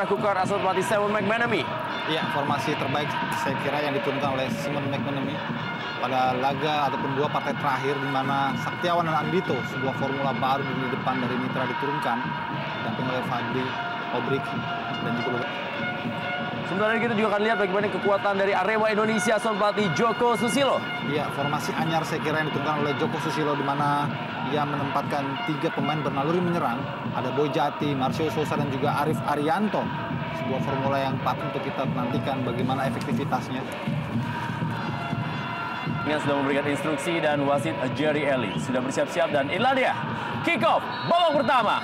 Mitra Kukar asal pelatih Simon McManamy. Ya, formasi terbaik saya kira yang diturunkan oleh Simon McManamy pada laga ataupun dua partai terakhir di mana Saktiawan dan Andito, sebuah formula baru di depan dari Mitra diturunkan, didampingi oleh Fadli, Obrik, dan juga Sementara kita juga akan lihat bagaimana kekuatan dari Arema Indonesia asal pelatih Joko Susilo. Iya, formasi anyar saya kira yang diturunkan oleh Joko Susilo di mana ia menempatkan 3 pemain bernaluri menyerang. Ada Boy Jati, Marcio Sosa, dan juga Arif Arianto. Sebuah formula yang patut untuk kita nantikan bagaimana efektivitasnya. Yang sudah memberikan instruksi dan wasit Jerry Eli sudah bersiap-siap dan inilah dia kick off babak pertama.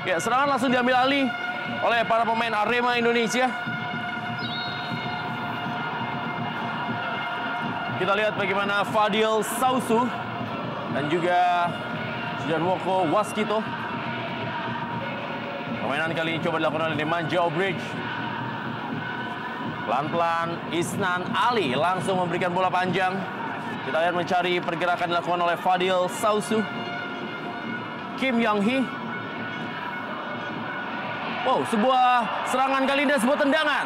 Ya, serangan langsung diambil alih oleh para pemain Arema Indonesia. Kita lihat bagaimana Fadil Sausu dan juga Sujanwoko Waskito. Permainan kali ini coba dilakukan oleh Nemanja Obridge. Pelan-pelan Isnan Ali langsung memberikan bola panjang. Kita lihat mencari pergerakan dilakukan oleh Fadil Sausu. Kim Yang Hee. Wow, sebuah serangan kali ini dan sebuah tendangan.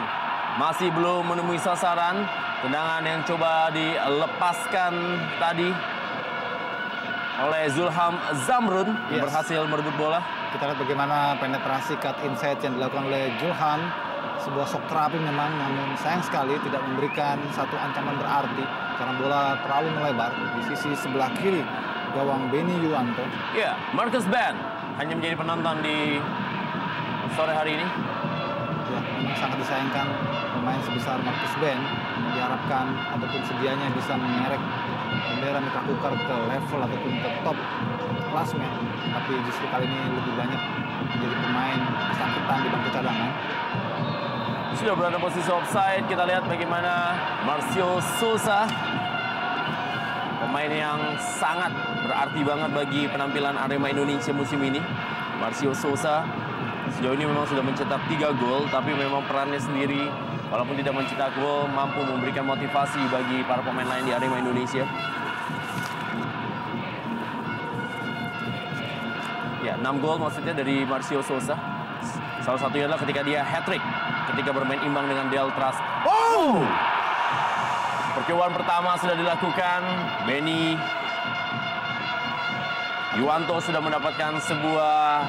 Masih belum menemui sasaran. Tendangan yang coba dilepaskan tadi oleh Zulham Zamrun yang berhasil merebut bola. Kita lihat bagaimana penetrasi cut inside yang dilakukan oleh Zulham. Sebuah shock terapi memang, namun sayang sekali tidak memberikan satu ancaman berarti karena bola terlalu melebar di sisi sebelah kiri gawang Benny Yuwanto. Ya, Marcus Ben hanya menjadi penonton di sore hari ini. Ya, memang sangat disayangkan pemain sebesar Marcus Ben diharapkan ataupun sedianya bisa mengerek bendera Mitra Kukar ke level ataupun ke top klasmen, tapi justru kali ini lebih banyak menjadi pemain kesakitan di bangku cadangan. Sudah berada posisi offside. Kita lihat bagaimana Marcio Sosa, pemain yang sangat berarti banget bagi penampilan Arema Indonesia musim ini. Marcio Sosa sejauh ini memang sudah mencetak 3 gol, tapi memang perannya sendiri walaupun tidak mencetak gol mampu memberikan motivasi bagi para pemain lain di Arema Indonesia. Ya, 6 gol maksudnya dari Marcio Sosa. Salah satunya adalah ketika dia hat-trick ketika bermain imbang dengan Deltras. Oh! Percobaan pertama sudah dilakukan. Benny Yuwanto sudah mendapatkan sebuah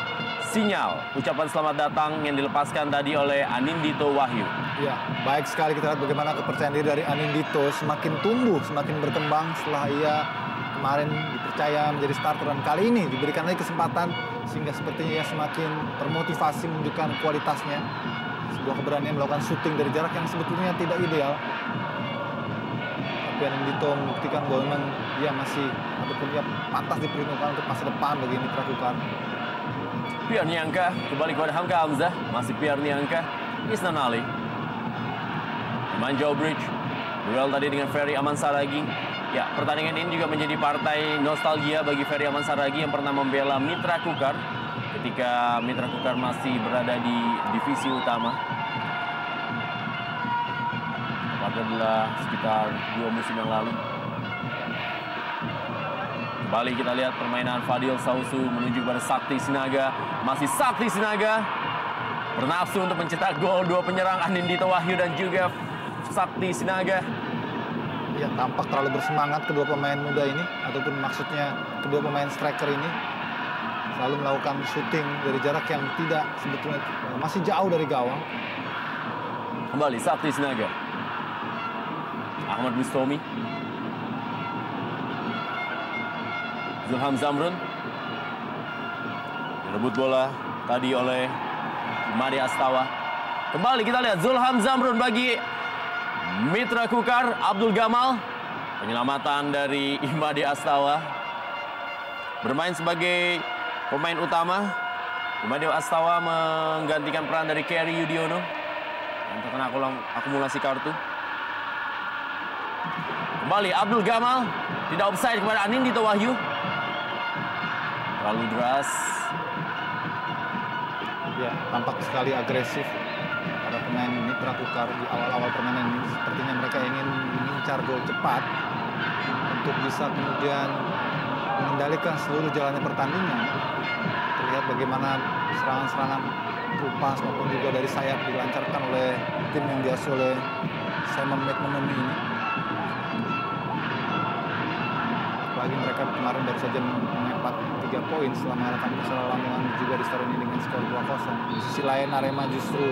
sinyal ucapan selamat datang yang dilepaskan tadi oleh Anindito Wahyu. Ya, baik sekali kita lihat bagaimana kepercayaan diri dari Anindito semakin tumbuh, semakin berkembang setelah ia kemarin dipercaya menjadi starter dan kali ini diberikan lagi kesempatan sehingga sepertinya ia semakin termotivasi menunjukkan kualitasnya. Sebuah keberanian melakukan syuting dari jarak yang sebetulnya tidak ideal. Tapi Anindito membuktikan bahwa memang dia masih ataupun dia pantas diperhitungkan untuk masa depan bagi Mitra Kukar. Piar Niangka kembali kepada Hamka Hamzah, masih Piar Niangka, Isnan Ali. Nemanja Obridge, duel tadi dengan Ferry Aman Saragi. Ya, pertandingan ini juga menjadi partai nostalgia bagi Ferry Aman Saragi yang pernah membela Mitra Kukar ketika Mitra Kukar masih berada di divisi utama. Adalah sekitar 2 musim yang lalu. Kembali kita lihat permainan Fadil Sausu menuju pada Sakti Sinaga. Masih Sakti Sinaga bernafsu untuk mencetak gol. 2 penyerang Anindito Wahyu dan juga Sakti Sinaga. Ya, tampak terlalu bersemangat kedua pemain muda ini, ataupun maksudnya kedua pemain striker ini selalu melakukan syuting dari jarak yang tidak sebetulnya masih jauh dari gawang. Kembali Sakti Sinaga. Ahmad Bustomi. Zulham Zamrun. Rebut bola tadi oleh Imade Astawa. Kembali kita lihat Zulham Zamrun bagi Mitra Kukar. Abdul Gamal. Penyelamatan dari Imade Astawa. Bermain sebagai pemain utama. Imade Astawa menggantikan peran dari Kerry Yudiono yang terkena akumulasi kartu. Kembali Abdul Gamal, tidak offside kepada Anindito Wahyu. Terlalu deras. Ya, tampak sekali agresif para pemain Mitra Kukar di awal-awal permainan ini. Sepertinya mereka ingin mengincar gol cepat untuk bisa kemudian mengendalikan seluruh jalannya pertandingan. Terlihat bagaimana serangan-serangan Trupas maupun juga dari sayap dilancarkan oleh tim yang diasuh oleh Simon McManamy ini. Apalagi mereka kemarin baru saja mendapat 3 poin setelah mengalahkan Persela Lamongan juga di stadion ini dengan skor 2-0. Di sisi lain Arema justru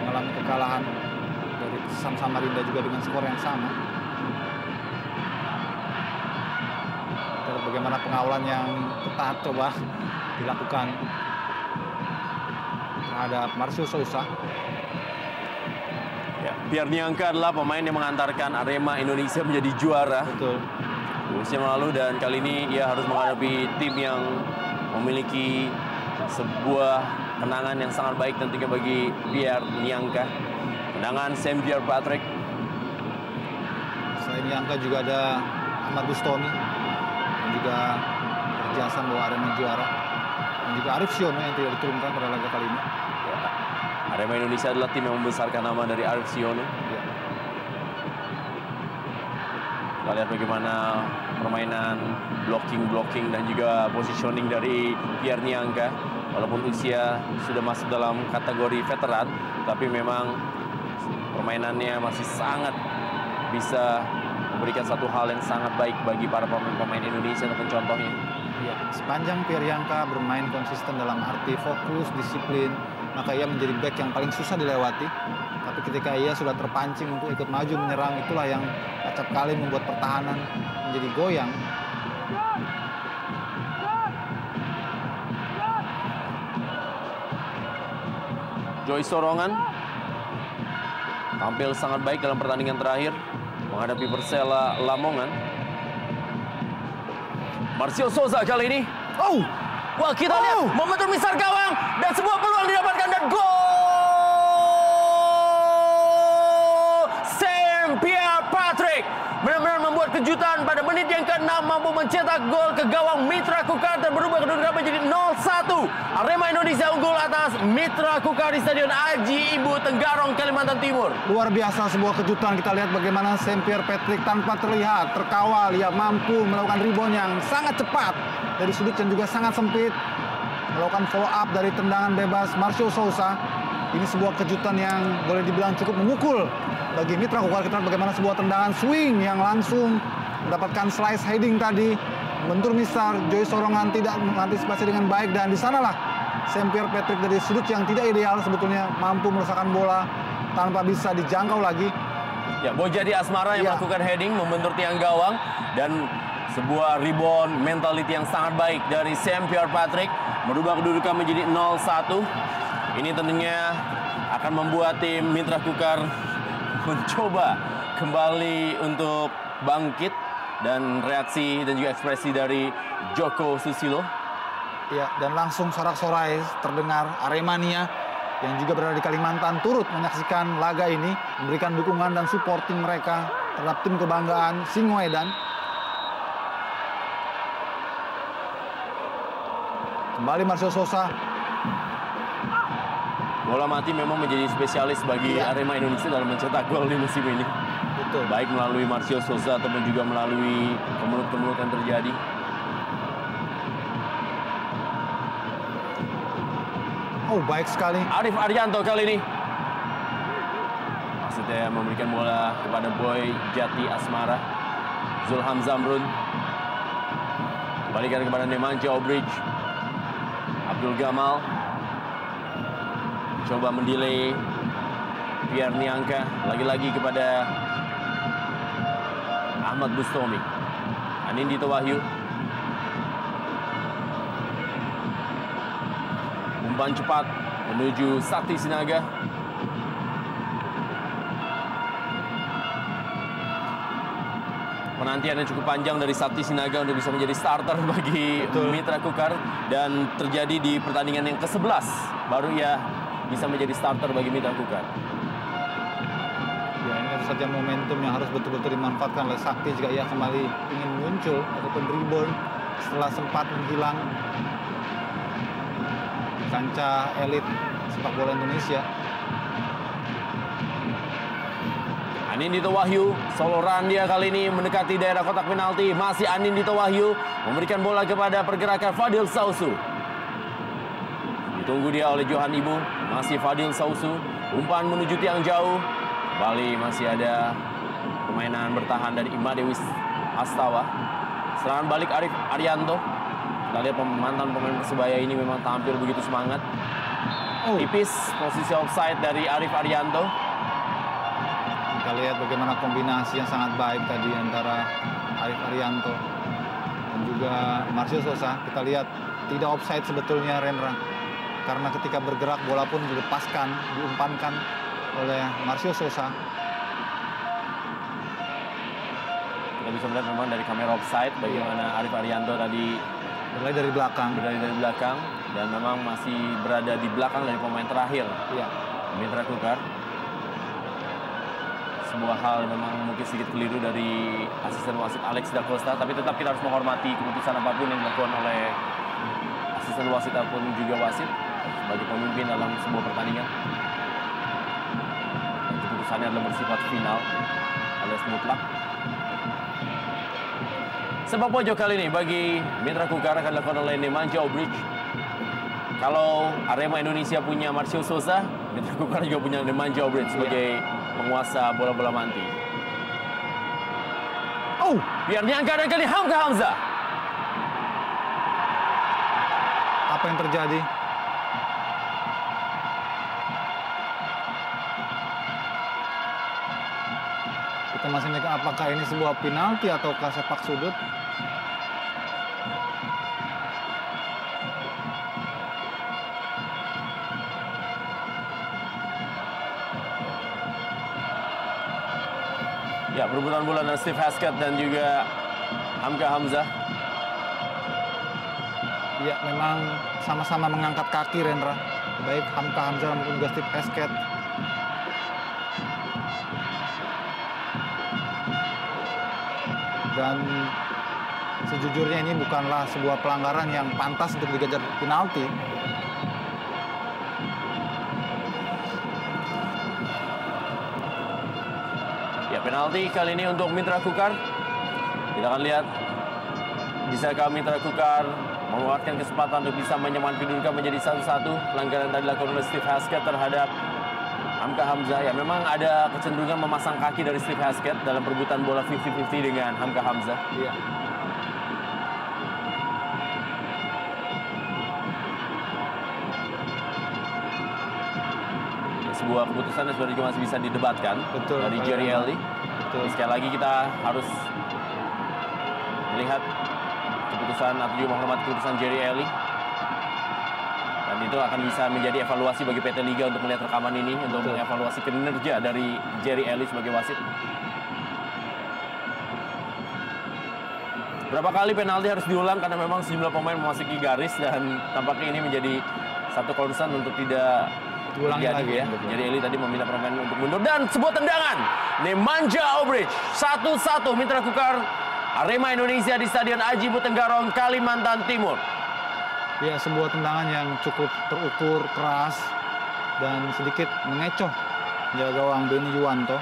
mengalami kekalahan dari Sam Samarinda juga dengan skor yang sama. Terlihat bagaimana pengawalan yang ketat coba dilakukan terhadap Marcio Sousa. Ya, Pierre Niangka adalah pemain yang mengantarkan Arema Indonesia menjadi juara. Betul. Musim lalu, dan kali ini ia harus menghadapi tim yang memiliki sebuah kenangan yang sangat baik tentunya bagi Pierre Niangka. Tendangan Sam Pierre Patrick. Selain Niangka juga ada Ahmad Bustoni yang juga berjasa membawa Arema juara. Dan juga Arif Siono yang tidak diturunkan pada laga kali ini. Ya. Arema Indonesia adalah tim yang membesarkan nama dari Arif Siono. Ya. Kita lihat bagaimana permainan blocking dan juga positioning dari Pierre Niangka. Walaupun usia sudah masuk dalam kategori veteran, tapi memang permainannya masih sangat bisa memberikan satu hal yang sangat baik bagi para pemain Indonesia ataupun contohnya. Ya, sepanjang Pierre Niangka bermain konsisten dalam arti fokus, disiplin, maka ia menjadi back yang paling susah dilewati. Tapi ketika ia sudah terpancing untuk ikut maju menyerang, itulah yang acap kali membuat pertahanan menjadi goyang. Joy Sorongan tampil sangat baik dalam pertandingan terakhir menghadapi Persela Lamongan. Marcio Sousa kali ini. Wah, kita lihat momentum besar gawang dan sebuah peluang didapatkan dan gol! Sam Pierre Patrick benar-benar membuat kejutan pada menit yang ke-6, mampu mencetak gol ke gawang Mitra Kukar dan berubah kedudukan menjadi 0-1. Arema Indonesia unggul atas Mitra Kukar di Stadion Aji Ibu Tenggarong, Kalimantan Timur. Luar biasa sebuah kejutan. Kita lihat bagaimana Sam Pierre Patrick tanpa terlihat, terkawal, ia mampu melakukan rebound yang sangat cepat dari sudut yang juga sangat sempit, melakukan follow up dari tendangan bebas Marcio Sousa. Ini sebuah kejutan yang boleh dibilang cukup memukul bagi Mitra Kukar. Kita lihat bagaimana sebuah tendangan swing yang langsung mendapatkan slice heading tadi. Bentur mistar, Joy Sorongan tidak mengantisipasi dengan baik, dan di sanalah Sam Pierre Patrick dari sudut yang tidak ideal sebetulnya mampu merasakan bola tanpa bisa dijangkau lagi. Ya, Bojadi Asmara yang melakukan heading membentur tiang gawang, dan sebuah rebound mentality yang sangat baik dari Sam Pierre Patrick merubah kedudukan menjadi 0-1. Ini tentunya akan membuat tim Mitra Kukar mencoba kembali untuk bangkit, dan reaksi dan juga ekspresi dari Joko Susilo. Ya, dan langsung sorak-sorai terdengar Aremania yang juga berada di Kalimantan turut menyaksikan laga ini, memberikan dukungan dan supporting mereka terhadap tim kebanggaan Singoedan. Kembali Marcio Sousa. Bola mati memang menjadi spesialis bagi Arema Indonesia dalam mencetak gol di musim ini. Betul. Baik melalui Marcio Sousa ataupun juga melalui kemelut-kemelut yang terjadi. Baik sekali. Arif Arianto kali ini. Maksudnya memberikan bola kepada Boy Jati Asmara. Zulham Zamrun. Kembalikan kepada Nemanja Obrich. Abdul Gamal. Coba mendelay Pierre Niangka. Lagi-lagi kepada Ahmad Bustoni. Anindito Wahyu. Umpan cepat menuju Sakti Sinaga. Penantian yang cukup panjang dari Sakti Sinaga untuk bisa menjadi starter bagi Mitra Kukar, dan terjadi di pertandingan yang ke-11 baru ia bisa menjadi starter bagi Mitra Kukar. Ya, ini tentu saja momentum yang harus betul-betul dimanfaatkan oleh Sakti jika ia kembali ingin muncul ataupun rebound setelah sempat menghilang kancah elit sepak bola Indonesia. Anindito Wahyu, solo run dia kali ini mendekati daerah kotak penalti. Masih Anindito Wahyu memberikan bola kepada pergerakan Fadil Sausu. Ditunggu dia oleh Johan Ibu, masih Fadil Sausu. Umpan menuju tiang jauh. Kembali masih ada permainan bertahan dari Imadewis Astawa. Serangan balik Arif Arianto. Kita lihat mantan pemain Persebaya ini memang tampil begitu semangat. Tipis posisi offside dari Arif Arianto. Kita lihat bagaimana kombinasi yang sangat baik tadi antara Arif Arianto dan juga Marcio Sosa. Kita lihat tidak offside sebetulnya Rendra. Karena ketika bergerak bola pun dilepaskan, diumpankan oleh Marcio Sosa. Kita bisa melihat memang dari kamera offside bagaimana Arif Arianto tadi berlari dari belakang dan memang masih berada di belakang dari pemain terakhir. Iya. Mitra Kukar. Sebuah hal memang mungkin sedikit keliru dari asisten wasit Alex Da Costa, tapi tetap kita harus menghormati keputusan apapun yang dilakukan oleh asisten wasit ataupun juga wasit sebagai pemimpin dalam sebuah pertandingan. Dan keputusannya adalah bersifat final alias mutlak. Sepak pojok kali ini bagi Mitra Kukar akan dilakukan oleh Nemanja Obric. Kalau Arema Indonesia punya Marcio Sosa, Mitra Kukar juga punya Nemanja Obric sebagai penguasa bola-bola manti. Biar diangkat dan kali Hamka Hamzah. Apa yang terjadi? Kita masih mikir apakah ini sebuah penalti ataukah sepak sudut? Ya, perebutan bola dari Steve Haskett dan juga Hamka Hamzah. Ya, memang sama-sama mengangkat kaki Rendra. Baik Hamka Hamzah maupun juga Steve Haskett. Dan sejujurnya ini bukanlah sebuah pelanggaran yang pantas untuk dikejar penalti. Ya, penalti kali ini untuk Mitra Kukar. Kita akan lihat bisakah Mitra Kukar memanfaatkan kesempatan untuk bisa menyamakan kedudukan menjadi 1-1. Pelanggaran tadi dilakukan oleh Steve Haskett terhadap Hamka Hamzah. Ya, memang ada kecenderungan memasang kaki dari Steve Haskett dalam perebutan bola 50-50 dengan Hamka Hamzah. Iya. Sebuah keputusan yang sebenarnya juga masih bisa didebatkan. Betul, dari Jerry Elly. Betul. Sekali lagi kita harus melihat keputusan atau juga menghormati keputusan Jerry Elly. Dan itu akan bisa menjadi evaluasi bagi PT Liga untuk melihat rekaman ini, untuk mengevaluasi kinerja dari Jerry Elly sebagai wasit. Berapa kali penalti harus diulang karena memang sejumlah pemain memasuki garis dan tampaknya ini menjadi satu concern untuk tidak diulangi lagi ya. Jadi Eli tadi meminta pemain untuk mundur dan sebuah tendangan Nemanja Obric 1-1 Mitra Kukar Arema Indonesia di Stadion Aji Butenggarong, Kalimantan Timur. Ya, sebuah tendangan yang cukup terukur, keras dan sedikit mengecoh jaga gawang Beni Yuwanto.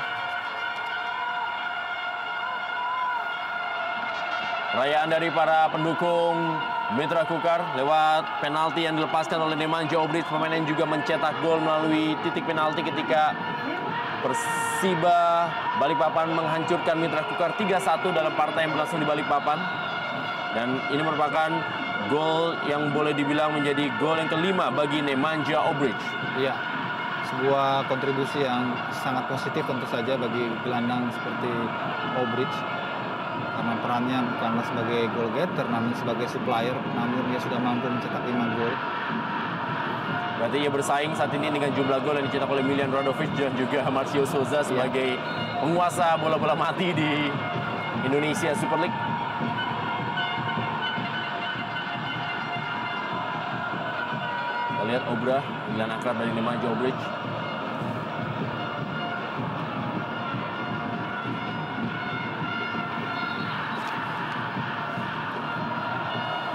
Perayaan dari para pendukung Mitra Kukar lewat penalti yang dilepaskan oleh Nemanja Obric, pemain yang juga mencetak gol melalui titik penalti ketika Persiba Balikpapan menghancurkan Mitra Kukar 3-1 dalam partai yang berlangsung di Balikpapan. Dan ini merupakan gol yang boleh dibilang menjadi gol yang kelima bagi Nemanja Obric. Iya, sebuah kontribusi yang sangat positif tentu saja bagi gelandang seperti Obric. Karena perannya bukanlah sebagai goal getter, namun sebagai supplier, namun dia sudah mampu mencetak 5 gol. Berarti ia bersaing saat ini dengan jumlah gol yang dicetak oleh Miljan Radovic dan juga Marcio Souza sebagai penguasa bola-bola mati di Indonesia Super League. Kita lihat Obra, panggilan akrab dari Nemanja Obric.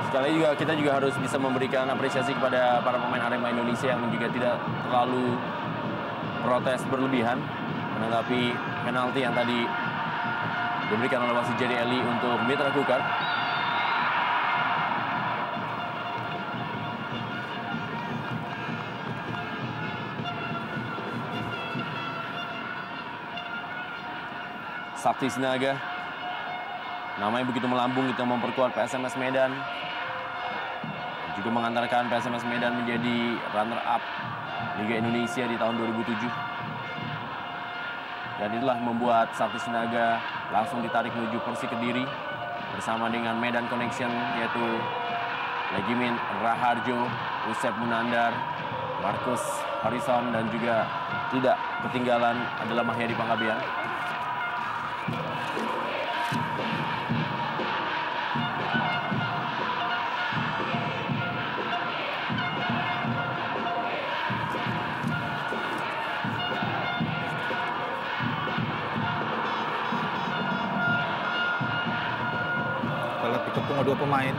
Sekali juga kita juga harus bisa memberikan apresiasi kepada para pemain Arema Indonesia yang juga tidak terlalu protes berlebihan menanggapi penalti yang tadi diberikan oleh wasit Jerry Eli untuk Mitra Kukar. Sakti Sinaga, namanya begitu melambung, kita memperkuat PSMS Medan, juga mengantarkan PSMS Medan menjadi runner-up Liga Indonesia di tahun 2007. Dan inilah membuat Sakti Sinaga langsung ditarik menuju Persik Kediri bersama dengan Medan Connection, yaitu Legimin Raharjo, Usep Munandar, Markus Harrison, dan juga tidak ketinggalan adalah Mahyadi Panggabean. Dikepung dua pemain.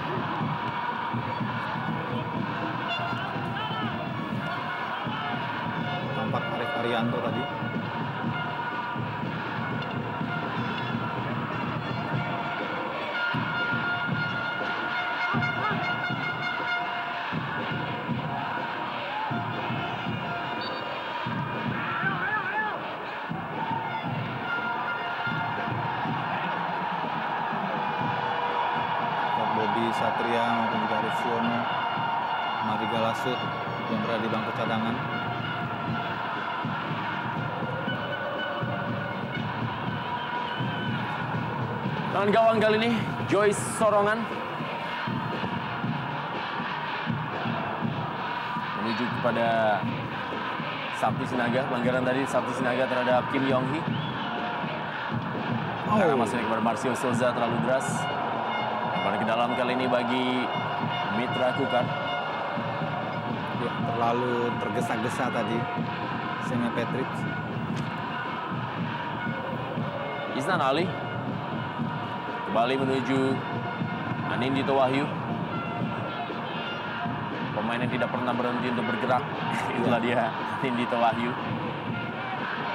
Tampak Arif Arianto tadi. Satria maupun juga Arif Siono, Mari Galasut yang berada di bangku cadangan. Tangan gawang kali ini Joyce Sorongan menuju kepada Sakti Sinaga. Pelanggaran tadi Sakti Sinaga terhadap Kim Yong Hee. Karena masuknya kepada Marcio Souza terlalu deras. Pada ke dalam kali ini bagi Mitra Kukar. Ya, terlalu tergesa-gesa tadi Semi Patrick. Isnan Ali kembali menuju Anindito Wahyu. Pemain yang tidak pernah berhenti untuk bergerak. Itulah dia, Anindito Wahyu.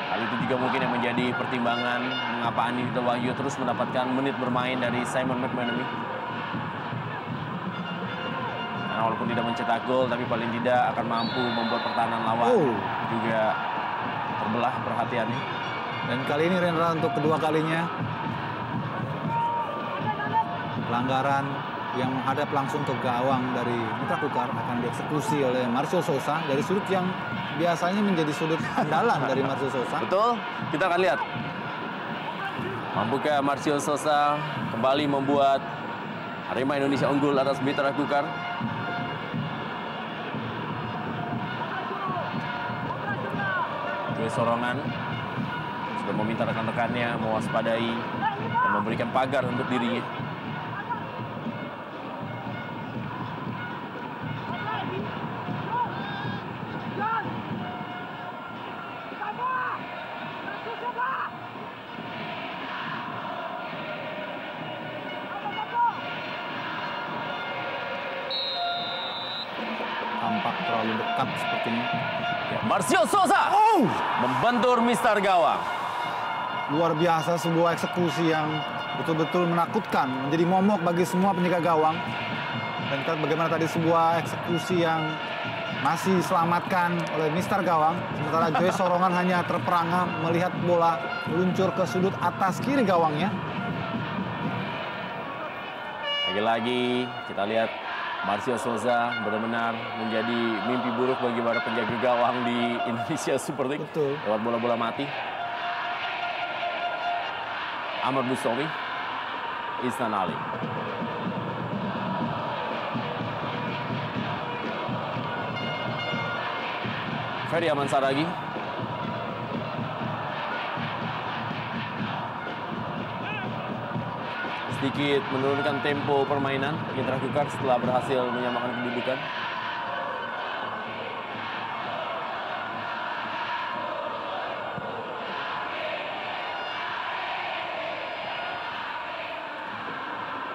Hal itu juga mungkin yang menjadi pertimbangan mengapa Anindito Wahyu terus mendapatkan menit bermain dari Simon McManamy. Karena walaupun tidak mencetak gol, tapi paling tidak akan mampu membuat pertahanan lawan juga terbelah perhatiannya. Dan kali ini Rendra untuk kedua kalinya pelanggaran yang menghadap langsung ke gawang dari Mitra Kukar akan dieksekusi oleh Marcio Souza dari sudut yang biasanya menjadi sudut andalan dari Marcio Souza. Betul, kita akan lihat. Mampukah Marcio Souza kembali membuat Arema Indonesia unggul atas Mitra Kukar? Joy Sorongan sudah meminta rekan-rekannya mewaspadai dan memberikan pagar untuk dirinya. Tampak terlalu dekat sepertinya. Ya, Marcio Souza membentur Mister Gawang. Luar biasa, sebuah eksekusi yang betul-betul menakutkan, menjadi momok bagi semua penjaga gawang. Dan kita bagaimana tadi sebuah eksekusi yang masih diselamatkan oleh Mister Gawang. Sementara Joy Sorongan hanya terperangah melihat bola meluncur ke sudut atas kiri gawangnya. Lagi-lagi kita lihat Marcio Souza benar-benar menjadi mimpi buruk bagi para penjaga gawang di Indonesia Super League. Betul. Lewat bola-bola mati. Ahmad Bustomi, Isnan Ali. Ferry Aman Saragi. Sedikit menurunkan tempo permainan Mitra Kukar setelah berhasil menyamakan kedudukan.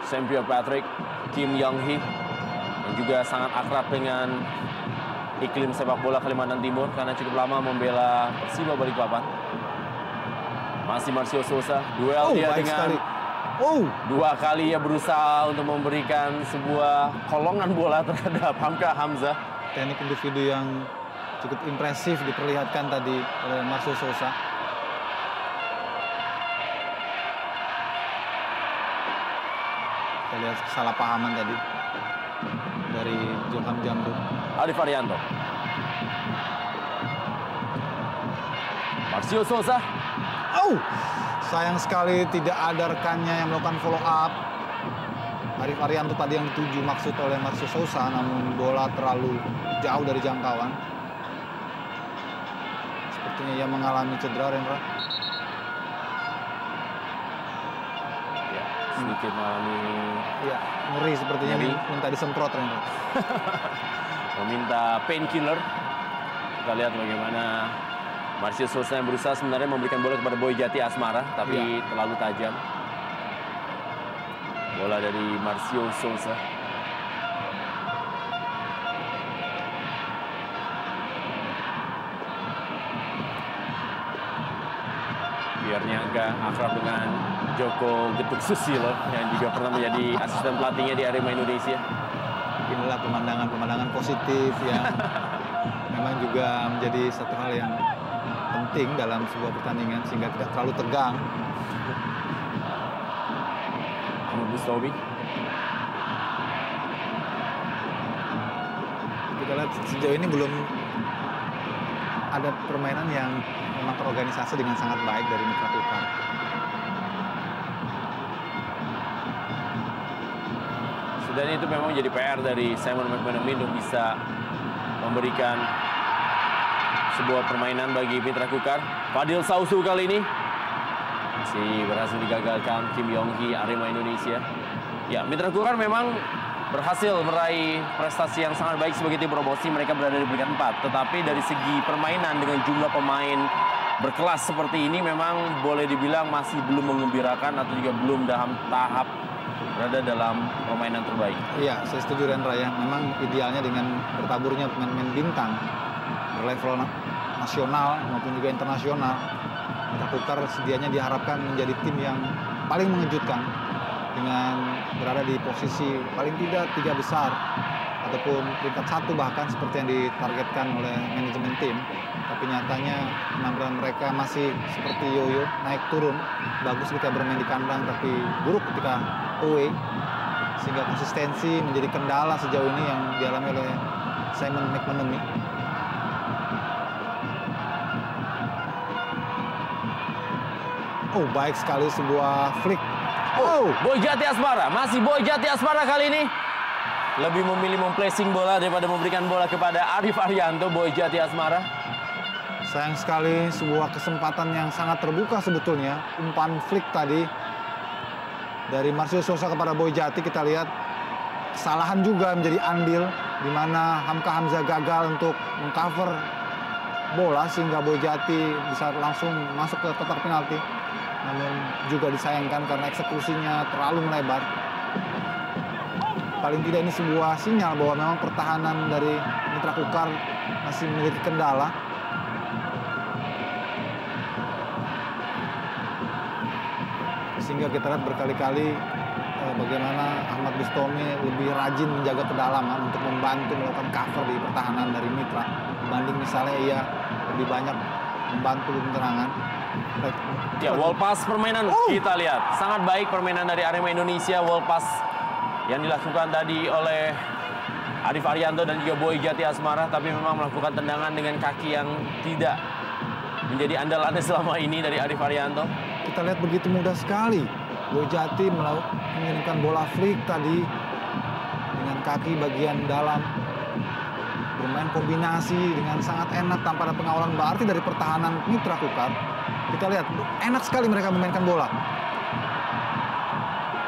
Sampio Patrick, Kim Yong Hee yang juga sangat akrab dengan iklim sepak bola Kalimantan Timur karena cukup lama membela Persiba Balikpapan. Masih Marcio Sousa, duel dia baik dengan sekali. 2 kali ia berusaha untuk memberikan sebuah kolongan bola terhadap Hamka Hamzah. Teknik individu yang cukup impresif diperlihatkan tadi oleh Marcio Sousa. Kita lihat kesalahpahaman tadi dari Zulham Zamrun. Arif Arianto. Marcio Sousa. Sayang sekali tidak ada rekannya yang melakukan follow up. Arif Arianto tadi yang dituju maksud oleh Marcio Sousa, namun bola terlalu jauh dari jangkauan. Sepertinya ia mengalami cedera, Rendra. Ya, sedikit mengalami Iya, ngeri sepertinya, Nyeri. minta disemprot, Rendra. meminta painkiller. Kita lihat bagaimana Marcio Sousa yang berusaha sebenarnya memberikan bola kepada Boy Jati Asmara, tapi terlalu tajam. Bola dari Marcio Sousa. Biarnya agak akrab dengan Joko Getuk Susilo yang juga pernah menjadi asisten pelatihnya di Arema Indonesia. Inilah pemandangan-pemandangan positif yang memang juga menjadi satu hal yang penting dalam sebuah pertandingan sehingga tidak terlalu tegang. Ahmad Bustomi. Kita lihat sejauh ini belum ada permainan yang memang terorganisasi dengan sangat baik dari Mitra Kukar. Dan itu memang jadi PR dari Simon McManamy untuk bisa memberikan sebuah permainan bagi Mitra Kukar. Fadil Sausu kali ini masih berhasil digagalkan Kim Yong-hee Arema Indonesia. Ya, Mitra Kukar memang berhasil meraih prestasi yang sangat baik sebagai tim promosi. Mereka berada di peringkat 4. Tetapi dari segi permainan dengan jumlah pemain berkelas seperti ini memang boleh dibilang masih belum menggembirakan atau juga belum dalam tahap berada dalam permainan terbaik. Iya, saya setuju Rendra ya. Memang idealnya dengan bertaburnya pemain-pemain bintang berlevel nasional maupun juga internasional, Mitra Kukar sedianya diharapkan menjadi tim yang paling mengejutkan dengan berada di posisi paling tidak 3 besar ataupun peringkat 1 bahkan seperti yang ditargetkan oleh manajemen tim. Tapi nyatanya penampilan mereka masih seperti yoyo, naik turun. Bagus ketika bermain di kandang tapi buruk ketika away, sehingga konsistensi menjadi kendala sejauh ini yang dialami oleh Simon McManamy. Baik sekali sebuah flick. Boy Jati Asmara, masih Boy Jati Asmara kali ini lebih memilih memplacing bola daripada memberikan bola kepada Arif Arianto. Boy Jati Asmara. Sayang sekali sebuah kesempatan yang sangat terbuka sebetulnya. Umpan flick tadi dari Marcio Sousa kepada Boy Jati, kita lihat kesalahan juga menjadi andil di mana Hamka Hamzah gagal untuk mengcover bola sehingga Boy Jati bisa langsung masuk ke kotak penalti. Namun juga disayangkan karena eksekusinya terlalu melebar. Paling tidak ini sebuah sinyal bahwa memang pertahanan dari Mitra Kukar masih memiliki kendala. Sehingga kita lihat berkali-kali bagaimana Ahmad Bustomi lebih rajin menjaga kedalaman untuk membantu melakukan cover di pertahanan dari Mitra. Dibanding misalnya ia lebih banyak membantu penyerangan. Ya, wall pass permainan kita lihat. Sangat baik permainan dari Arema Indonesia. Wall pass yang dilakukan tadi oleh Arif Arianto dan juga Boy Jati Asmara. Tapi memang melakukan tendangan dengan kaki yang tidak menjadi andalannya selama ini dari Arif Arianto. Kita lihat begitu mudah sekali. Boy Jati mengirimkan bola flick tadi dengan kaki bagian dalam. Bermain kombinasi dengan sangat enak tanpa ada pengawalan berarti dari pertahanan Mitra Kukar. Kita lihat enak sekali mereka memainkan bola.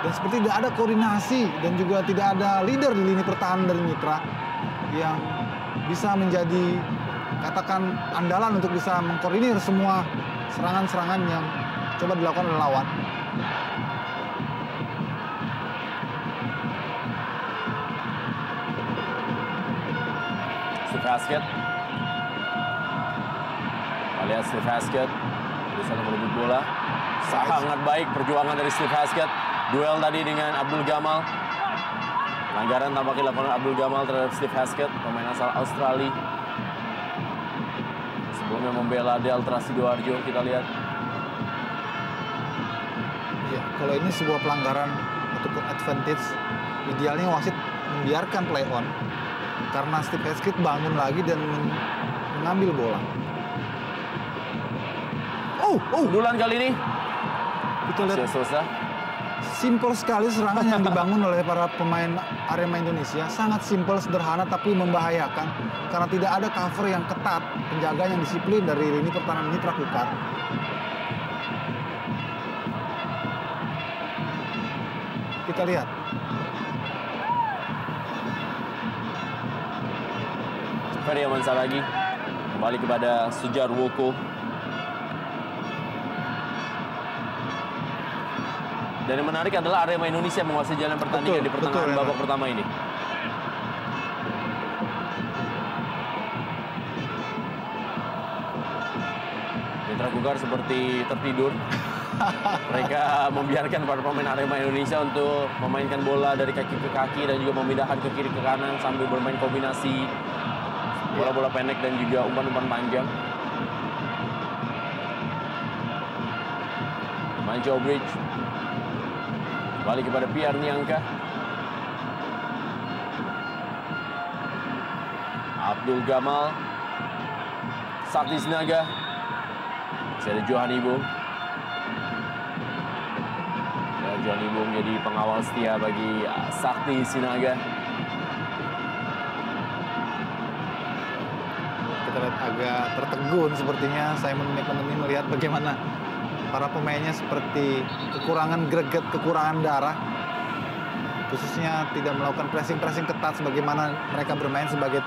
Dan seperti tidak ada koordinasi dan juga tidak ada leader di lini pertahanan dari Mitra yang bisa menjadi katakan andalan untuk bisa mengkoordinir semua serangan-serangan yang coba dilakukan oleh lawan. Haskett. Kita lihat Steve Haskett berusaha merebut bola. Sangat baik perjuangan dari Steve Haskett. Duel tadi dengan Abdul Gamal. Pelanggaran tampaknya dilakukan oleh Abdul Gamal terhadap Steve Haskett, pemain asal Australia. Sebelumnya membela Delta Sidoarjo, kita lihat. Ya, kalau ini sebuah pelanggaran ataupun advantage, idealnya wasit membiarkan play on karena Steve Haskett bangun lagi dan mengambil bola. Sundulan kali ini. Kita lihat Sosa. simpel sekali serangan yang dibangun oleh para pemain Arema Indonesia. Sangat simpel, sederhana, tapi membahayakan karena tidak ada cover yang ketat, penjaga yang disiplin dari lini pertahanan Mitra Kukar. Kita lihat. Ferry Aman Saragi kembali kepada Sujarwoko. Dan yang menarik adalah Arema Indonesia menguasai jalan pertandingan di pertengahan babak pertama ini. Mitra Kukar seperti tertidur. Mereka membiarkan para pemain Arema Indonesia untuk memainkan bola dari kaki ke kaki dan juga memindahkan ke kiri ke kanan sambil bermain kombinasi bola-bola pendek dan juga umpan-umpan panjang. Manjo Bridge kembali kepada Pierre Niangka. Abdul Gamal, Sakti Sinaga, masih ada Johan Ibung. Johan Ibung menjadi pengawal setia bagi Sakti Sinaga. Kita lihat agak tertegun sepertinya Simon McManamy melihat bagaimana para pemainnya seperti kekurangan greget, kekurangan darah. Khususnya tidak melakukan pressing ketat sebagaimana mereka bermain sebagai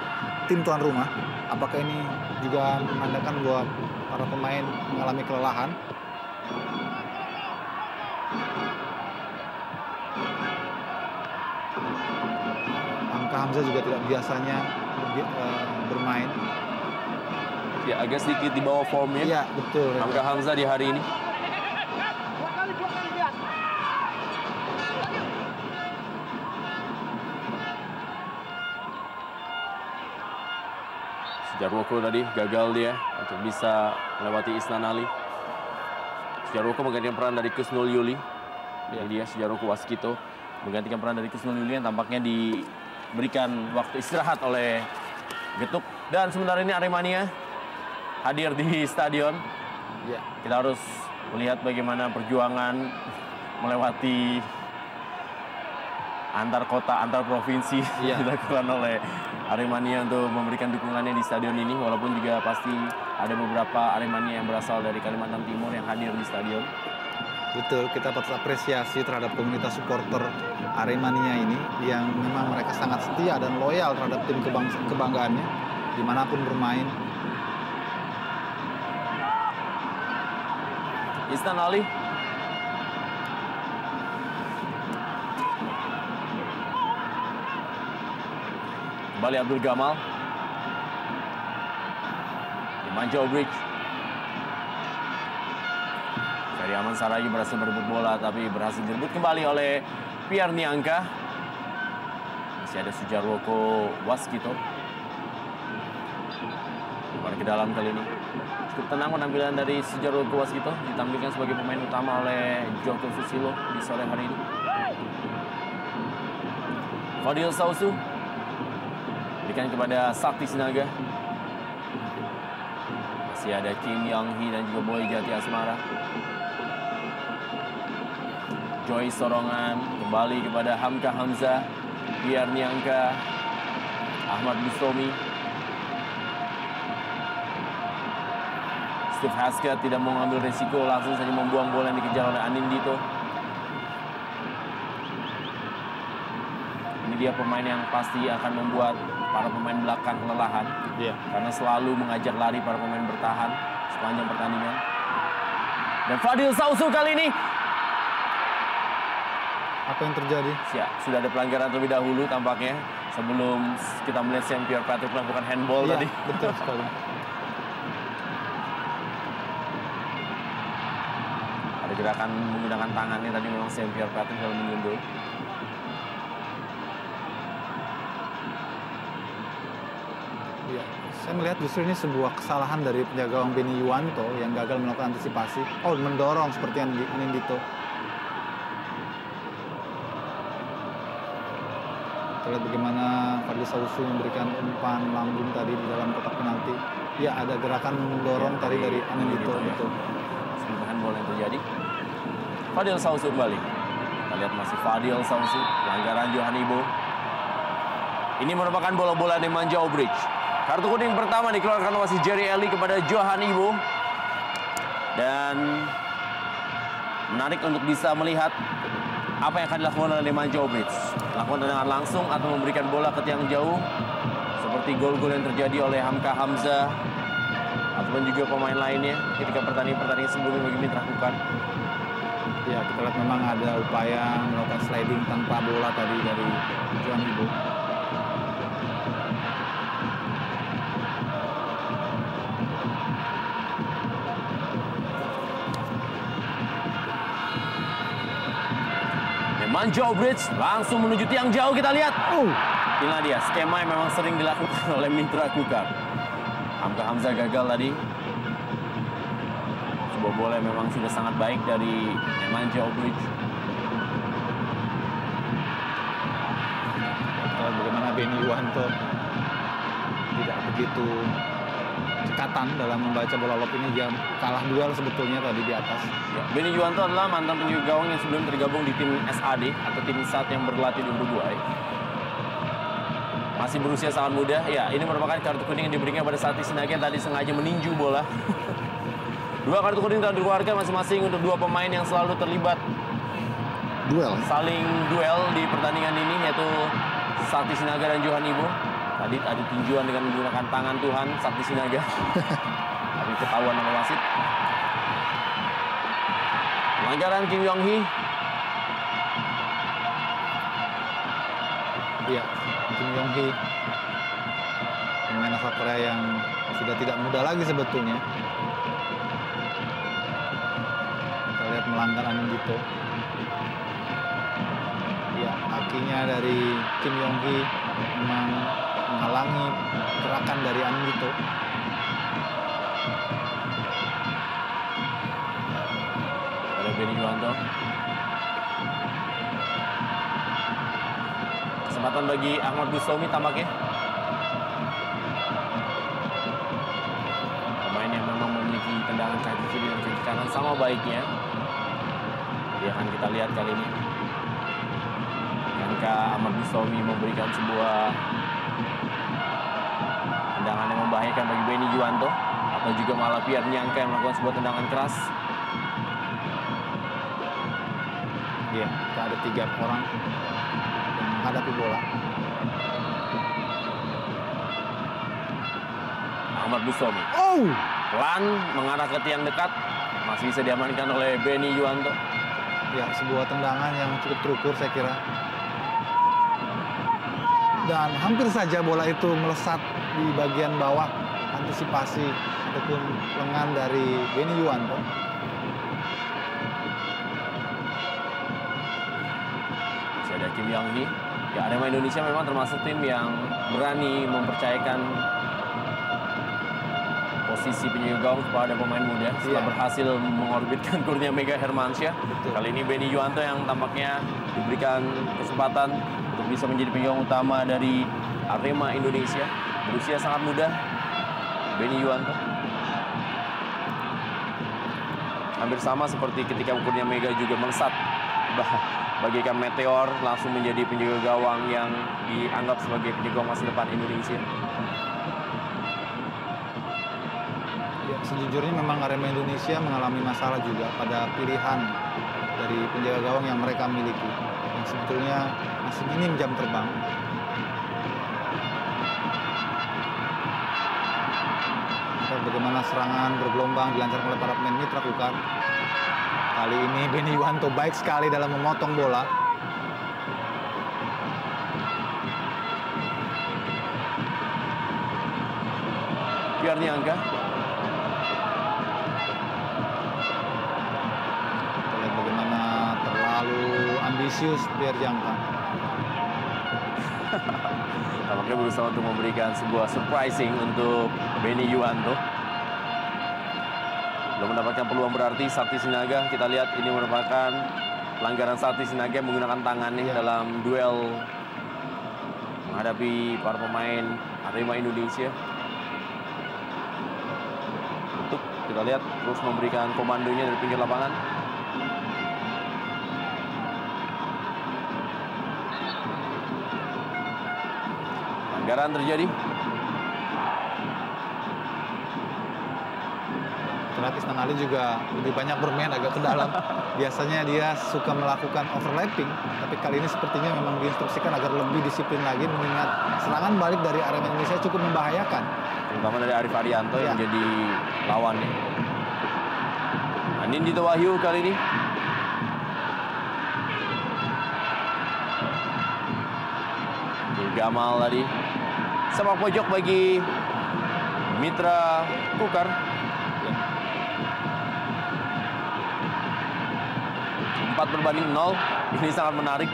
tim tuan rumah. Apakah ini juga menandakan bahwa para pemain mengalami kelelahan? Hamka Hamzah juga tidak biasanya bermain. Ya, agak sedikit di bawah formnya. Iya, betul. Hamka Hamzah di hari ini. Sujarwoko tadi gagal dia untuk bisa melewati Isnan Ali. Sujarwoko menggantikan peran dari Kusnul Yuli. Ini dia Sujarwoko Waskito menggantikan peran dari Kusnul Yuli yang tampaknya diberikan waktu istirahat oleh Getuk. Dan sementara ini Aremania hadir di stadion. Ya. Kita harus melihat bagaimana perjuangan melewati antar kota, antar provinsi dilakukan oleh Aremania untuk memberikan dukungannya di stadion ini. Walaupun juga pasti ada beberapa Aremania yang berasal dari Kalimantan Timur yang hadir di stadion. Betul, kita patut apresiasi terhadap komunitas supporter Aremania ini yang memang mereka sangat setia dan loyal terhadap tim kebanggaannya dimanapun bermain. Isnan Ali. Kembali Abdul Gamal. Manjo Bridge. Ferry Aman Saragi berhasil merebut bola tapi berhasil direbut kembali oleh Pierre Niangka. Masih ada Sujarwoko Waskito. Kembali ke dalam kali ini. Cukup tenang penampilan dari Sujarwoko Waskito, ditampilkan sebagai pemain utama oleh Joko Susilo di sore hari ini. Fadil Sausu berikan kepada Sakti Sinaga. Masih ada Kim Yang Hee dan juga Boy Jati Asmara. Joy Sorongan kembali kepada Hamka Hamzah, Pierre Niangka, Ahmad Bustomi. Steve Haskett tidak mau mengambil resiko, langsung saja membuang bola yang dikejar oleh Anindito. Ini dia pemain yang pasti akan membuat para pemain belakang kelelahan. Karena selalu mengajak lari para pemain bertahan sepanjang pertandingan. Dan Fadil Sausu kali ini. Apa yang terjadi? Sudah ada pelanggaran terlebih dahulu tampaknya. sebelum kita melihat Sam Pierre Patrick melakukan handball Iya, tadi. betul sekali. Ada gerakan menggunakan tangannya tadi memang Sam Pierre Patrick dalam menyundul. Ya, saya melihat justru ini sebuah kesalahan dari penjaga gawang Benny Yuwanto yang gagal melakukan antisipasi. Oh, mendorong seperti Anindito. Kita lihat bagaimana Fadli Sausu memberikan umpan lambung tadi di dalam kotak penalti. Ya, ada gerakan mendorong Ya, tadi dari Anindito. ya. Betul. Sebelum handball yang terjadi. Fadil Sausu kembali. Kita lihat masih Fadil Sausu, pelanggaran Johan Ibo. Ini merupakan bola-bola Nemanja Obrich. Kartu kuning pertama dikeluarkan wasit Jerry Eli kepada Johan Ibo. Dan menarik untuk bisa melihat apa yang akan dilakukan oleh Nemanja Obrich. Lakukan tendangan langsung atau memberikan bola ke tiang jauh. Seperti gol-gol yang terjadi oleh Hamka Hamzah. Ataupun juga pemain lainnya ketika pertandingan sebelumnya bagi Mitra Kukar. Ya, kita lihat memang ada upaya melakukan sliding tanpa bola tadi dari Johan Ibo. Nemanja Obrich langsung menuju tiang jauh, kita lihat. Inilah dia skema yang memang sering dilakukan oleh Mitra Kukar. Hamka Hamzah gagal tadi. Sebuah bola yang memang sudah sangat baik dari Nemanja Obrich. Bagaimana Benny Yuwanto tidak begitu cekatan dalam membaca bola lob ini. Dia kalah duel sebetulnya tadi di atas. Ya, Benny Yuwanto adalah mantan penjaga gawang yang sebelum tergabung di tim SAD atau tim SAT yang berlatih di Uruguay. Masih berusia sangat muda. Ya, ini merupakan kartu kuning yang diberikan pada Sati Sinaga yang tadi sengaja meninju bola. Dua kartu kuning telah dikeluarkan masing-masing untuk dua pemain yang selalu terlibat saling duel di pertandingan ini, yaitu Sati Sinaga dan Johan Ibo. Tadi ada tinjuan dengan menggunakan tangan Tuhan Sati Sinaga. Tapi ketahuan oleh wasit. Pelanggaran Kim Yong Hee. Iya, Kim Yong Hee, pemain asal Korea yang sudah tidak muda lagi sebetulnya. Kita lihat melanggar Anindito. Ya, kakinya dari Kim Yong Hee memang menghalangi gerakan dari Anindito. Ada Benny Yuwanto. Kesempatan bagi Ahmad Bustomi tampaknya. Pemain yang memang memiliki tendangan kaki kiri dan kaki kanan sama baiknya. Dia akan kita lihat kali ini. Ketika Ahmad Bustomi memberikan sebuah tendangan yang membahayakan bagi Benny Yuwanto, atau juga malah Pierre Nyangka yang melakukan sebuah tendangan keras. Iya, kita ada 3 orang yang menghadapi bola. Ahmad Bustomi. Pelan mengarah ke tiang dekat. Masih bisa diamankan oleh Benny Yuwanto. Ya, sebuah tendangan yang cukup terukur saya kira. Dan hampir saja bola itu melesat di bagian bawah antisipasi ataupun lengan dari Benny Yuwanto. Masih ada Kim Yong Hee. Ya, Arema Indonesia memang termasuk tim yang berani mempercayakan posisi penjaga gawang kepada pemain muda setelah berhasil mengorbitkan Kurnia Mega Hermansyah. Kali ini Benny Yuwanto yang tampaknya diberikan kesempatan untuk bisa menjadi penyokong utama dari Arema Indonesia. Berusia sangat muda, Benny Yuwanto. Hampir sama seperti ketika Kurnia Mega juga melesat bagaikan meteor langsung menjadi penjaga gawang yang dianggap sebagai penjaga gawang masa depan Indonesia. Ya, sejujurnya memang Arema Indonesia mengalami masalah juga pada pilihan dari penjaga gawang yang mereka miliki, yang sebetulnya masih minim jam terbang. Lihat bagaimana serangan bergelombang dilancarkan oleh para pemain Mitra Kukar. Kali ini Benny Yuwanto baik sekali dalam memotong bola. Pierre Niangka. Kita lihat bagaimana terlalu ambisius Pierre Niangka. Tampaknya berusaha untuk memberikan sebuah surprising untuk Benny Yuanto. Belum mendapatkan peluang berarti Sakti Sinaga. Kita lihat ini merupakan pelanggaran Sakti Sinaga yang menggunakan tangannya dalam duel menghadapi para pemain Arema Indonesia. Untuk kita lihat terus memberikan komandonya dari pinggir lapangan. Pelanggaran terjadi. Ternyata Isnan Ali juga lebih banyak bermain agak ke dalam. Biasanya dia suka melakukan overlapping, tapi kali ini sepertinya memang diinstruksikan agar lebih disiplin lagi mengingat serangan balik dari Arema Indonesia cukup membahayakan. Terutama dari Arif Arianto yang jadi lawannya. Anindito Wahyu kali ini. Gamal tadi. Sepak pojok bagi Mitra Kukar. 4-0. Ini sangat menarik.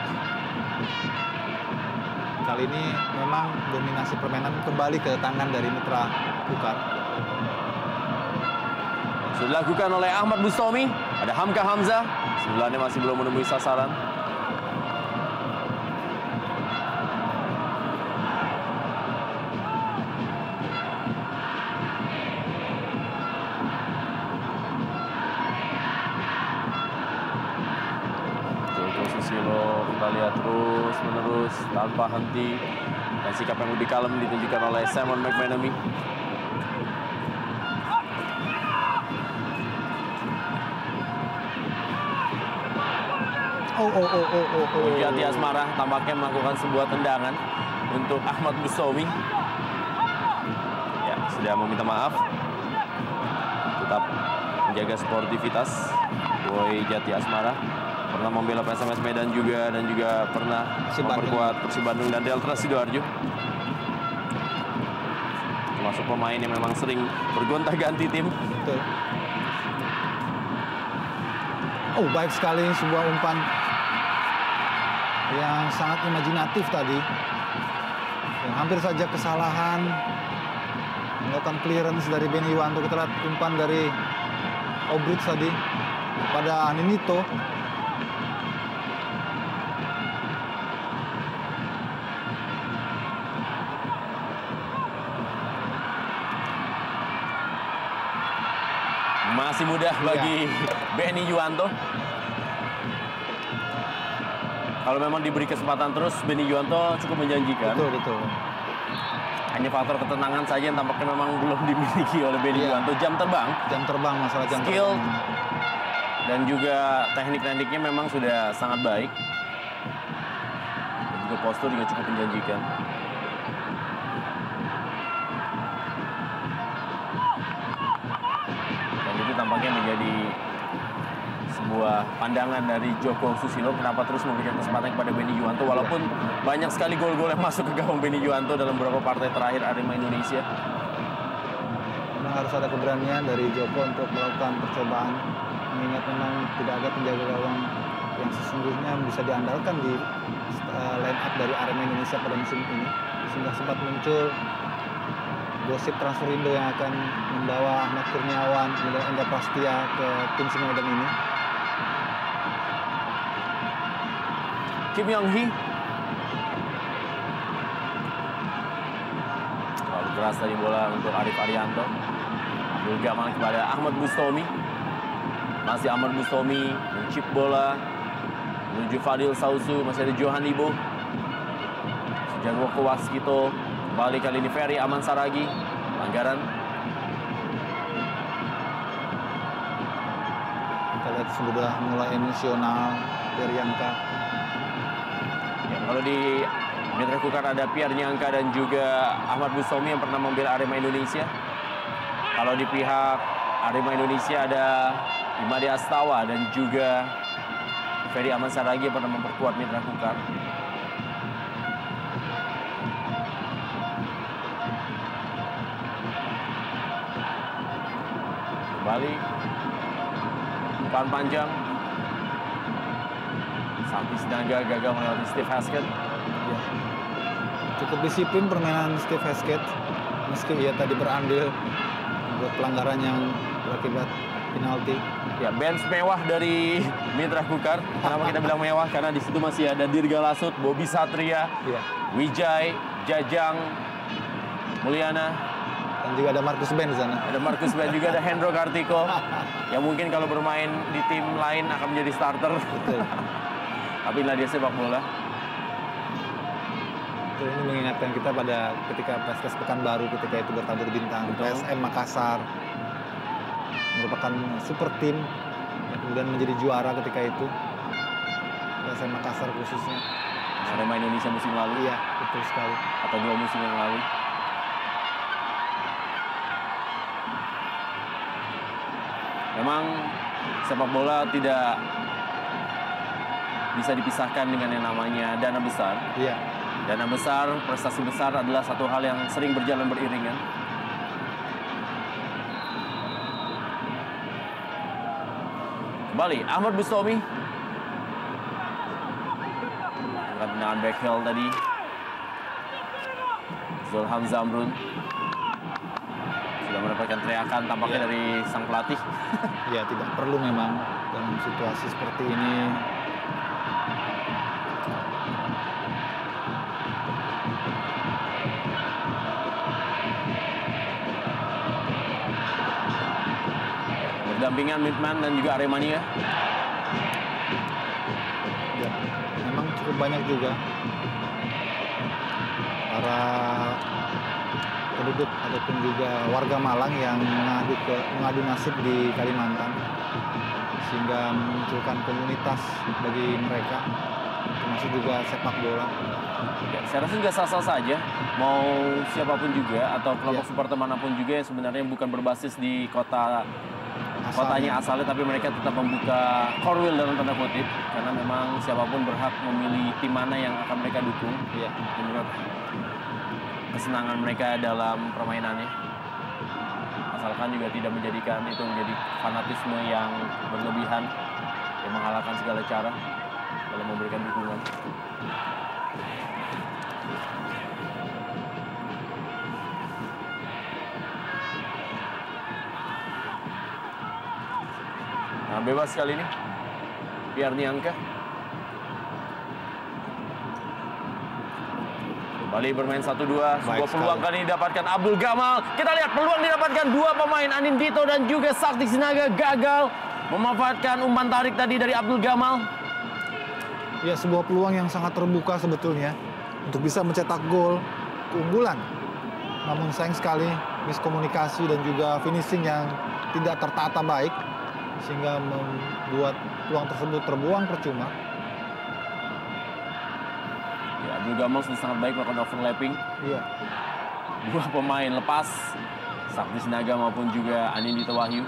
Kali ini memang dominasi permainan kembali ke tangan dari Mitra Kukar. Sudah dilakukan oleh Ahmad Bustomi. Ada Hamka Hamzah. Sebelahnya masih belum menemui sasaran. Kita lihat terus menerus tanpa henti, dan sikap yang lebih kalem ditunjukkan oleh Simon McManamy. Jati Asmara tampaknya melakukan sebuah tendangan untuk Ahmad Bustomi. Ya, sudah meminta maaf. Tetap menjaga sportivitas Boy Jati Asmara. Pernah membela PSMS Medan juga, dan juga pernah memperkuat Persib Bandung dan Delta Sidoarjo. Termasuk pemain yang memang sering bergonta-ganti tim. Betul. Oh, baik sekali sebuah umpan yang sangat imajinatif tadi. Yang hampir saja kesalahan. Melakukan clearance dari Benny Yuanto. Kita lihat umpan dari Obrich tadi pada Anindito. Masih mudah bagi Benny Yuanto. Kalau memang diberi kesempatan terus, Benny Yuanto cukup menjanjikan. Betul, betul. Hanya faktor ketenangan saja yang tampaknya memang belum dimiliki oleh Benny Yuanto. Jam terbang, Masalah jam skill, terbang. dan juga teknik-tekniknya memang sudah sangat baik. Dan juga postur juga cukup menjanjikan. Tampaknya menjadi sebuah pandangan dari Joko Susilo, kenapa terus memberikan kesempatan kepada Benny Yuanto, walaupun banyak sekali gol-gol yang masuk ke gawang Benny Yuanto dalam beberapa partai terakhir Arema Indonesia. Memang harus ada keberanian dari Joko untuk melakukan percobaan, mengingat memang tidak ada penjaga gawang yang sesungguhnya bisa diandalkan di line up dari Arema Indonesia pada musim ini, sehingga sempat muncul gosip transfer Indo yang akan membawa Ahmad Kurniawan, kemudian Endra Prastia ke tim Singoedan ini. Kim Yong Hee. Terlalu keras tadi bola untuk Arif Arianto. Abdul Gamal kepada Ahmad Bustomi. Masih Ahmad Bustomi mencip bola menuju Fadil Sausu. Masih ada Johan Ibo. Sujanwoko Waskito. Kembali kali ini Ferry Aman Saragi. Pelanggaran. Kita lihat sudah mulai emosional dari Niangka. Ya, kalau di Mitra Kukar ada Pierre Niangka dan juga Ahmad Bustomi yang pernah membela Arema Indonesia. Kalau di pihak Arema Indonesia ada Imade Astawa dan juga Ferry Aman Saragi yang pernah memperkuat Mitra Kukar. Kembali. Umpan panjang. Sakti Sinaga gagal melewati Steve Haskett. Ya. Cukup disiplin permainan Steve Haskett. Meski ia tadi berandil buat pelanggaran yang berakibat penalti. Ya, bench mewah dari Mitra Kukar. Kenapa kita bilang mewah? Karena di situ masih ada Dirga Lasut, Bobby Satria, Ya. Wijay, Jajang, Mulyana. Dan juga ada Marcus Ben di sana. Ada Marcus Ben, juga ada Hendro Kartiko. Yang mungkin kalau bermain di tim lain akan menjadi starter. Betul. Tapi inilah dia sepak bola. Betul, ini mengingatkan kita pada ketika PSKS Pekanbaru ketika itu bertabur bintang. Betul. PSM Makassar merupakan super tim yang kemudian menjadi juara ketika itu. PSM Makassar khususnya. Arema Indonesia musim lalu. Iya, betul sekali. Atau 2 musim yang lalu. Memang sepak bola tidak bisa dipisahkan dengan yang namanya dana besar. Iya. Dana besar, prestasi besar adalah satu hal yang sering berjalan beriringan. Kembali, Ahmad Bustomi. Angkat tendangan backheel tadi. Zulham Zamrun. Sudah mendapatkan teriakan tampaknya dari sang pelatih. Ya, tidak perlu memang dalam situasi seperti ini. Berdampingan Midman dan juga Aremania. Ya, memang cukup banyak juga para penduduk ataupun juga warga Malang yang mengadu nasib di Kalimantan, sehingga memunculkan komunitas bagi mereka, termasuk juga sepak bola. Ya, saya rasa juga sah-sah saja, mau siapapun juga atau kelompok supporter manapun juga yang sebenarnya bukan berbasis di kotanya asalnya, tapi mereka tetap membuka korwil dalam tanda kutip, karena memang siapapun berhak memilih tim mana yang akan mereka dukung. Iya. Menurut kesenangan mereka dalam permainannya, asalkan juga tidak menjadikan itu menjadi fanatisme yang berlebihan yang menghalalkan segala cara dalam memberikan dukungan. Nah, bebas kali ini Pierre Niangka. Kembali bermain 1-2, sebuah peluang kali ini didapatkan Abdul Gamal. Kita lihat peluang didapatkan dua pemain, Anindito dan juga Sakti Sinaga gagal memanfaatkan umpan tarik tadi dari Abdul Gamal. Ya, sebuah peluang yang sangat terbuka sebetulnya untuk bisa mencetak gol keunggulan. Namun sayang sekali miskomunikasi dan juga finishing yang tidak tertata baik, sehingga membuat peluang tersebut terbuang percuma. Ya, Abdul Gamal sudah sangat baik melakukan overlapping. Iya. Dua pemain lepas, Sakti Sinaga maupun juga Anindito Wahyu.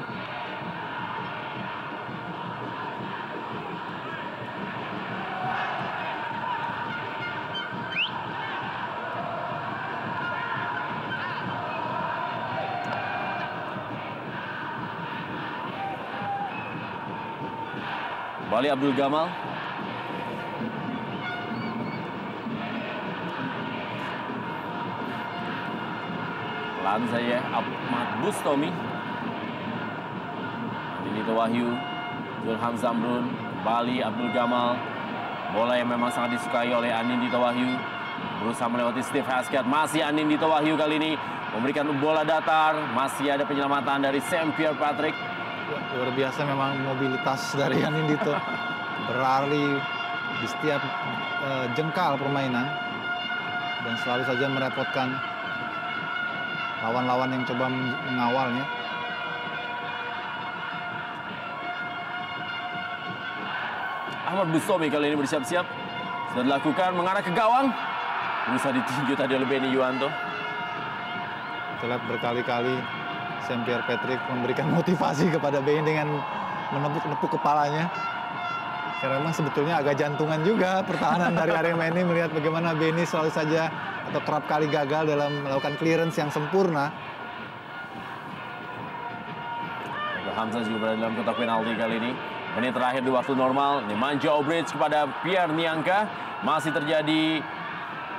Kembali Abdul Gamal. Pelan saja Ahmad Bustomi. Anindito Wahyu, Zulham Zamrun, kembali Abdul Gamal. Bola yang memang sangat disukai oleh Anindito Wahyu. Berusaha melewati Steve Haskett. Masih Anindito Wahyu kali ini memberikan bola datar. Masih ada penyelamatan dari Sam Pierre Patrick. Ya, luar biasa memang mobilitas dari Anindito. Berlari di setiap jengkal permainan dan selalu saja merepotkan lawan-lawan yang coba mengawalnya. Ahmad Bustomi kali ini bersiap-siap. Sudah dilakukan mengarah ke gawang. Berusaha ditinju tadi oleh Benny Yuwanto. Kita lihat berkali-kali Sam Pierre Patrick memberikan motivasi kepada Benny dengan menepuk-nepuk kepalanya. Karena memang sebetulnya agak jantungan juga pertahanan dari Arema ini, melihat bagaimana Benny selalu saja atau kerap kali gagal dalam melakukan clearance yang sempurna. Hamzah juga berada dalam kotak penalti kali ini. Menit terakhir di waktu normal, Nemanja Obrich kepada Pierre Niangka. Masih terjadi,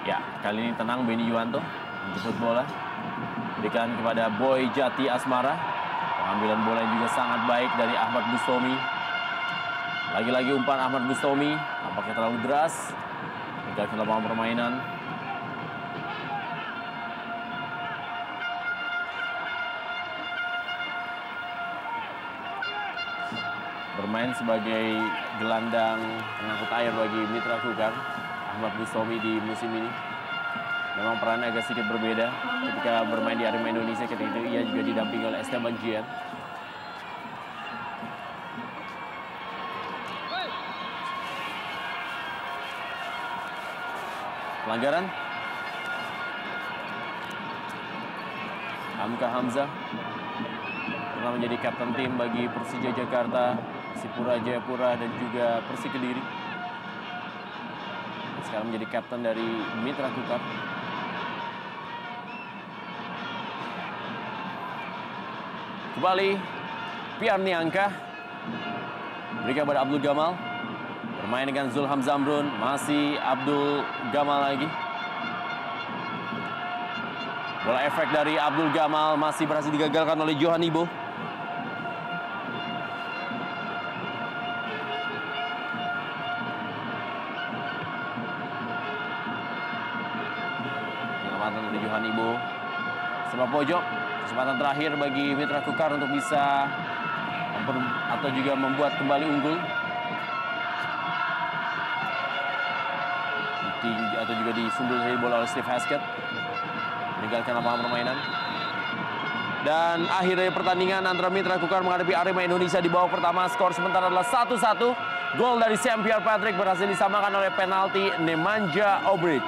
ya kali ini tenang Beni Yuwanto menjemput bola. Berikan kepada Boy Jati Asmara. Pengambilan bola yang juga sangat baik dari Ahmad Bustomi. Lagi-lagi umpan Ahmad Bustomi, nampaknya terlalu deras. Meninggalkan lapangan permainan. Bermain sebagai gelandang pengangkut air bagi Mitra Kukar, Ahmad Bustomi di musim ini. Memang perannya agak sedikit berbeda ketika bermain di Arema Indonesia. Ketika itu ia juga didampingi oleh Esteban Gian. Pelanggaran. Hamka Hamzah pernah menjadi kapten tim bagi Persija Jakarta, Persipura Jayapura, dan juga Persik Kediri. Sekarang menjadi kapten dari Mitra Kukar. Kembali Pierre Niangka. Berikan pada Abdul Gamal. Bermain dengan Zulham Zamrun. Masih Abdul Gamal lagi. Bola efek dari Abdul Gamal masih berhasil digagalkan oleh Johan Ibo. Penyelamatan dari Johan Ibo. Sebelah pojok. Kesempatan terakhir bagi Mitra Kukar untuk bisa atau juga membuat kembali unggul. Atau juga disundul dari bola oleh Steve Haskett. Meninggalkan lapangan permainan. Dan akhir dari pertandingan antara Mitra Kukar menghadapi Arema Indonesia di babak pertama. Skor sementara adalah 1-1. Gol dari Sam Pierre Patrick berhasil disamakan oleh penalti Nemanja Obrich.